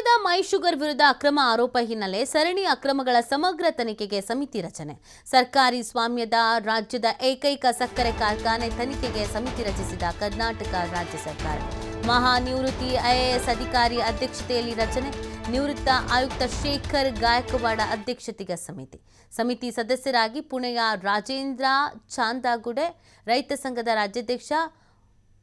ಮಂಡ್ಯದ ಮೈ ಶುಗರ್ ವಿರುದ್ಧ ಅಕ್ರಮ ಆರೋಪ ಹಿನ್ನೆಲೆ ಸರಣಿ ಅಕ್ರಮಗಳ ಸಮಗ್ರ ತನಿಖೆಗೆ ಸಮಿತಿ ರಚನೆ. ಸರ್ಕಾರಿ ಸ್ವಾಮ್ಯದ ರಾಜ್ಯದ ಏಕೈಕ ಸಕ್ಕರೆ ಕಾರ್ಖಾನೆ ತನಿಖೆಗೆ ಸಮಿತಿ ರಚಿಸಿದ ಕರ್ನಾಟಕ ರಾಜ್ಯ ಸರ್ಕಾರ. ಮಹಾನಿವೃತ್ತಿ ಐಎಎಸ್ ಅಧಿಕಾರಿ ಅಧ್ಯಕ್ಷತೆಯಲ್ಲಿ ರಚನೆ. ನಿವೃತ್ತ ಆಯುಕ್ತ ಶೇಖರ್ ಗಾಯಕ್ವಾಡ ಅಧ್ಯಕ್ಷತೆಗೆ ಸಮಿತಿ ಸದಸ್ಯರಾಗಿ ಪುಣೆಯ ರಾಜೇಂದ್ರ ಚಾಂದಾಗುಡೆ, ರೈತ ಸಂಘದ ರಾಜ್ಯಾಧ್ಯಕ್ಷ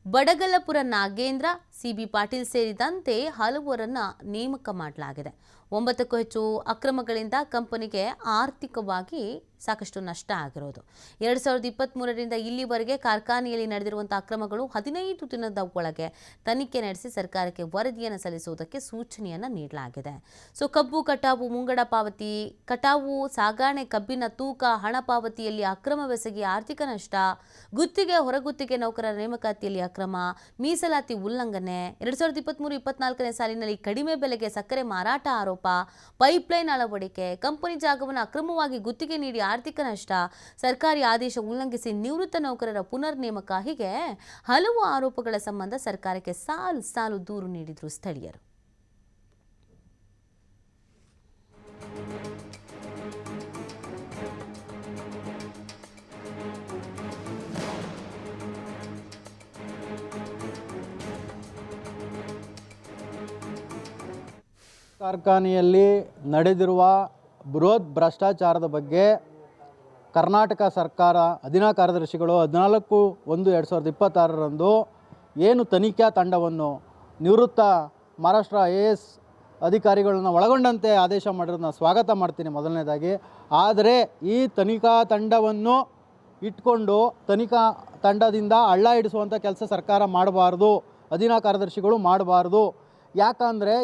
ಬಡಗಲಪುರ ನಾಗೇಂದ್ರ, ಸಿಬಿ ಪಾಟೀಲ್ ಸೇರಿದಂತೆ ಹಲವರನ್ನ ನೇಮಕ ಮಾಡಲಾಗಿದೆ. 9ಕ್ಕೂ ಹೆಚ್ಚು ಅಕ್ರಮಗಳಿಂದ ಕಂಪನಿಗೆ ಆರ್ಥಿಕವಾಗಿ ಸಾಕಷ್ಟು ನಷ್ಟ ಆಗಿರೋದು. 2023ರಿಂದ ಇಲ್ಲಿವರೆಗೆ ಕಾರ್ಖಾನೆಯಲ್ಲಿ ನಡೆದಿರುವಂತಹ ಅಕ್ರಮಗಳು 15 ದಿನದ ಒಳಗೆ ತನಿಖೆ ನಡೆಸಿ ಸರ್ಕಾರಕ್ಕೆ ವರದಿಯನ್ನು ಸಲ್ಲಿಸುವುದಕ್ಕೆ ಸೂಚನೆಯನ್ನು ನೀಡಲಾಗಿದೆ. ಕಬ್ಬು ಕಟಾವು ಮುಂಗಡ ಪಾವತಿ, ಕಟಾವು ಸಾಗಣೆ, ಕಬ್ಬಿನ ತೂಕ, ಹಣ ಪಾವತಿಯಲ್ಲಿ ಅಕ್ರಮವೆಸಗಿ ಆರ್ಥಿಕ ನಷ್ಟ, ಗುತ್ತಿಗೆ ಹೊರಗುತ್ತಿಗೆ ನೌಕರರ ನೇಮಕಾತಿಯಲ್ಲಿ ಅಕ್ರಮ, ಮೀಸಲಾತಿ ಉಲ್ಲಂಘನೆ, 2023-24ನೇ ಸಾಲಿನಲ್ಲಿ ಕಡಿಮೆ ಬೆಲೆಗೆ ಸಕ್ಕರೆ ಮಾರಾಟ ಆರೋಪ, ಪೈಪ್ಲೈನ್ ಅಳವಡಿಕೆ, ಕಂಪನಿ ಜಾಗವನ್ನು ಅಕ್ರಮವಾಗಿ ಗುತ್ತಿಗೆ ನೀಡಿ ಆರ್ಥಿಕ ನಷ್ಟ, ಸರ್ಕಾರಿ ಆದೇಶ ಉಲ್ಲಂಘಿಸಿ ನಿವೃತ್ತ ನೌಕರರ ಪುನರ್ ನೇಮಕ, ಹೀಗೆ ಹಲವು ಆರೋಪಗಳ ಸಂಬಂಧ ಸರ್ಕಾರಕ್ಕೆ ಸಾಲು ದೂರು ನೀಡಿದ್ರು ಸ್ಥಳೀಯರು. ಕಾರ್ಖಾನೆಯಲ್ಲಿ ನಡೆದಿರುವ ಬೃಹತ್ ಭ್ರಷ್ಟಾಚಾರದ ಬಗ್ಗೆ ಕರ್ನಾಟಕ ಸರ್ಕಾರ ಅಧೀನ ಕಾರ್ಯದರ್ಶಿಗಳು 14/1/2026ರಂದು ಏನು ತನಿಖಾ ತಂಡವನ್ನು ನಿವೃತ್ತ ಮಹಾರಾಷ್ಟ್ರ IAS ಅಧಿಕಾರಿಗಳನ್ನ ಒಳಗೊಂಡಂತೆ ಆದೇಶ ಮಾಡಿರೋದನ್ನ ಸ್ವಾಗತ ಮಾಡ್ತೀನಿ ಮೊದಲನೇದಾಗಿ. ಆದರೆ ಈ ತನಿಖಾ ತಂಡವನ್ನು ಇಟ್ಕೊಂಡು ತನಿಖಾ ತಂಡದಿಂದ ಹಳ್ಳ ಹಿಡಿಸುವಂಥ ಕೆಲಸ ಸರ್ಕಾರ ಮಾಡಬಾರ್ದು, ಅಧೀನ ಕಾರ್ಯದರ್ಶಿಗಳು ಮಾಡಬಾರ್ದು. ಯಾಕಂದರೆ